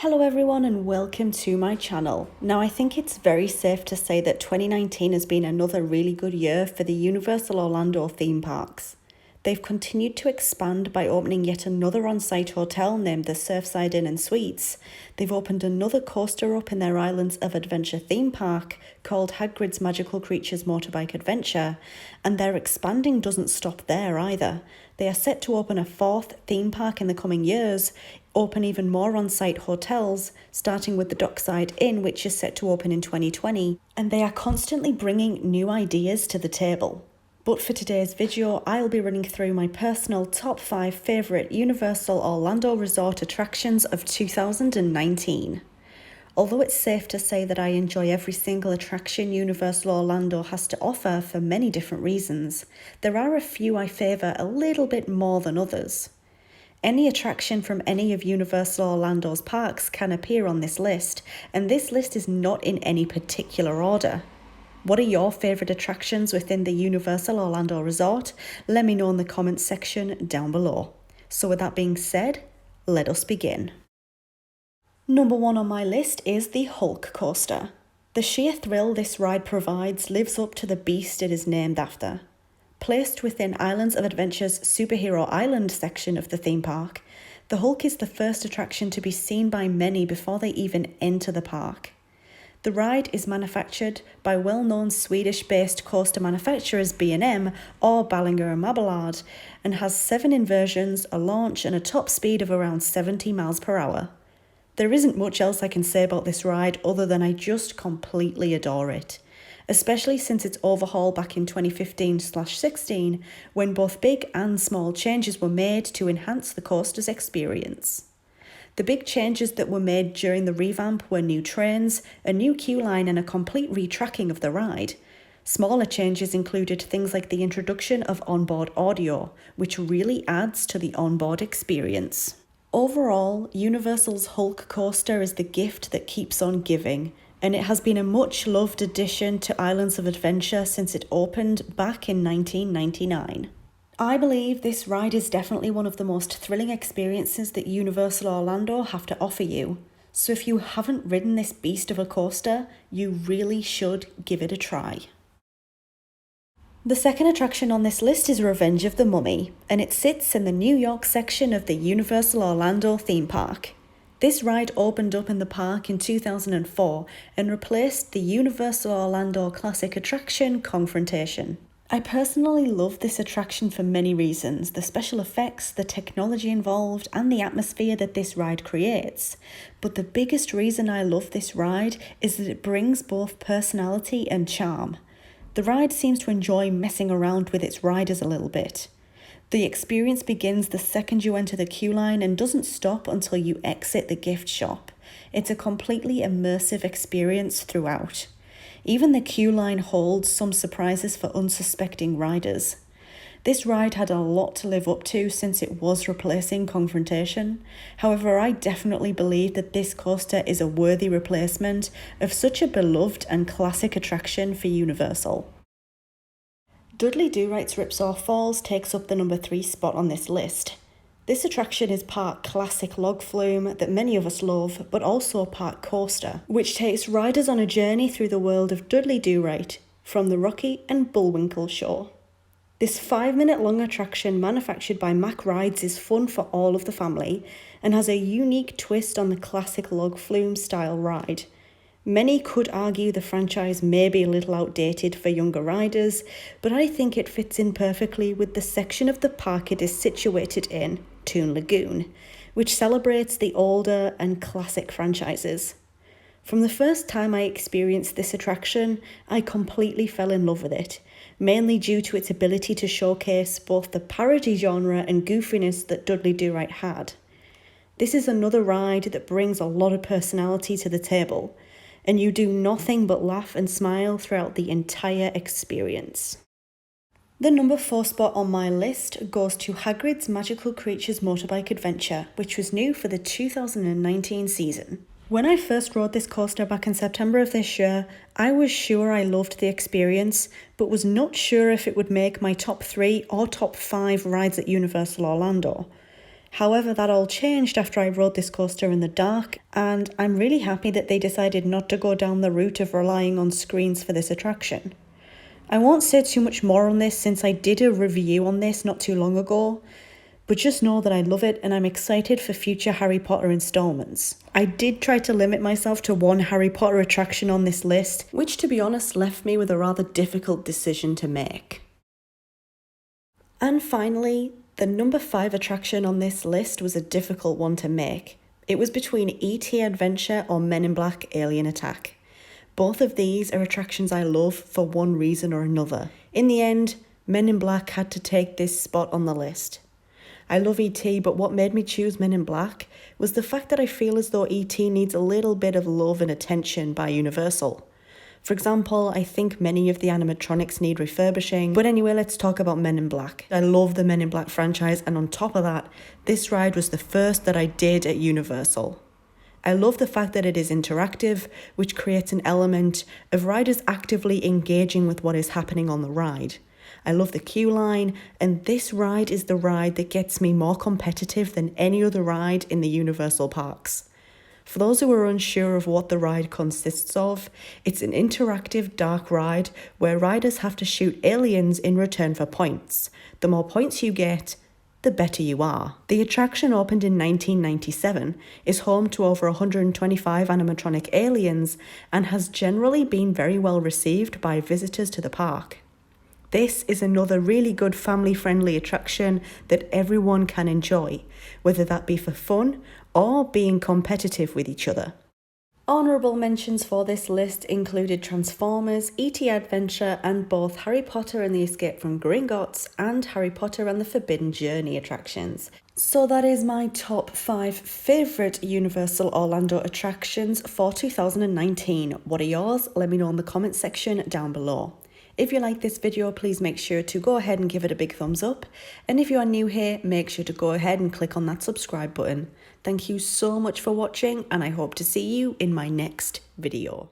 Hello everyone and welcome to my channel. Now I think it's very safe to say that 2019 has been another really good year for the Universal Orlando theme parks. They've continued to expand by opening yet another on-site hotel named the Surfside Inn and Suites. They've opened another coaster up in their Islands of Adventure theme park called Hagrid's Magical Creatures Motorbike Adventure, and their expanding doesn't stop there either. They are set to open a fourth theme park in the coming years, open even more on-site hotels, starting with the Dockside Inn, which is set to open in 2020, and they are constantly bringing new ideas to the table. But for today's video, I'll be running through my personal top 5 favourite Universal Orlando Resort attractions of 2019. Although it's safe to say that I enjoy every single attraction Universal Orlando has to offer for many different reasons, there are a few I favour a little bit more than others. Any attraction from any of Universal Orlando's parks can appear on this list, and this list is not in any particular order. What are your favourite attractions within the Universal Orlando Resort? Let me know in the comments section down below. So with that being said, let us begin. Number 1 on my list is the Hulk coaster. The sheer thrill this ride provides lives up to the beast it is named after. Placed within Islands of Adventure's Superhero Island section of the theme park, the Hulk is the first attraction to be seen by many before they even enter the park. The ride is manufactured by well-known Swedish-based coaster manufacturers B&M or Ballinger & Mabillard and has 7 inversions, a launch and a top speed of around 70 miles per hour. There isn't much else I can say about this ride other than I just completely adore it, especially since its overhaul back in 2015/16 when both big and small changes were made to enhance the coaster's experience. The big changes that were made during the revamp were new trains, a new queue line and a complete retracking of the ride. Smaller changes included things like the introduction of onboard audio, which really adds to the onboard experience. Overall, Universal's Hulk coaster is the gift that keeps on giving, and it has been a much-loved addition to Islands of Adventure since it opened back in 1999. I believe this ride is definitely one of the most thrilling experiences that Universal Orlando have to offer you. So if you haven't ridden this beast of a coaster, you really should give it a try. The second attraction on this list is Revenge of the Mummy, and it sits in the New York section of the Universal Orlando theme park. This ride opened up in the park in 2004 and replaced the Universal Orlando classic attraction Confrontation. I personally love this attraction for many reasons: the special effects, the technology involved, and the atmosphere that this ride creates. But the biggest reason I love this ride is that it brings both personality and charm. The ride seems to enjoy messing around with its riders a little bit. The experience begins the second you enter the queue line and doesn't stop until you exit the gift shop. It's a completely immersive experience throughout. Even the queue line holds some surprises for unsuspecting riders. This ride had a lot to live up to since it was replacing Confrontation. However, I definitely believe that this coaster is a worthy replacement of such a beloved and classic attraction for Universal. Dudley Do-Right's Ripsaw Falls takes up the number 3 spot on this list. This attraction is part classic log flume that many of us love, but also part coaster, which takes riders on a journey through the world of Dudley Do-Right from the Rocky and Bullwinkle Show. This 5-minute long attraction manufactured by Mack Rides is fun for all of the family and has a unique twist on the classic log flume style ride. Many could argue the franchise may be a little outdated for younger riders, but I think it fits in perfectly with the section of the park it is situated in, Toon Lagoon, which celebrates the older and classic franchises. From the first time I experienced this attraction, I completely fell in love with it, mainly due to its ability to showcase both the parody genre and goofiness that Dudley Do-Right had. This is another ride that brings a lot of personality to the table, and you do nothing but laugh and smile throughout the entire experience. The number 4 spot on my list goes to Hagrid's Magical Creatures Motorbike Adventure, which was new for the 2019 season. When I first rode this coaster back in September of this year, I was sure I loved the experience, but was not sure if it would make my top 3 or top 5 rides at Universal Orlando. However, that all changed after I rode this coaster in the dark, and I'm really happy that they decided not to go down the route of relying on screens for this attraction. I won't say too much more on this since I did a review on this not too long ago, but just know that I love it and I'm excited for future Harry Potter installments. I did try to limit myself to one Harry Potter attraction on this list, which to be honest left me with a rather difficult decision to make. And finally, the number 5 attraction on this list was a difficult one to make. It was between E.T. Adventure or Men in Black Alien Attack. Both of these are attractions I love for one reason or another. In the end, Men in Black had to take this spot on the list. I love E.T., but what made me choose Men in Black was the fact that I feel as though E.T. needs a little bit of love and attention by Universal. For example, I think many of the animatronics need refurbishing. But anyway, let's talk about Men in Black. I love the Men in Black franchise, and on top of that, this ride was the first that I did at Universal. I love the fact that it is interactive, which creates an element of riders actively engaging with what is happening on the ride. I love the queue line, and this ride is the ride that gets me more competitive than any other ride in the Universal parks. For those who are unsure of what the ride consists of, it's an interactive dark ride where riders have to shoot aliens in return for points. The more points you get, the better you are. The attraction opened in 1997, is home to over 125 animatronic aliens, and has generally been very well received by visitors to the park. This is another really good family-friendly attraction that everyone can enjoy, whether that be for fun or being competitive with each other. Honourable mentions for this list included Transformers, E.T. Adventure, and both Harry Potter and the Escape from Gringotts and Harry Potter and the Forbidden Journey attractions. So that is my top 5 favourite Universal Orlando attractions for 2019. What are yours? Let me know in the comment section down below. If you like this video, please make sure to go ahead and give it a big thumbs up. And if you are new here, make sure to go ahead and click on that subscribe button. Thank you so much for watching, and I hope to see you in my next video.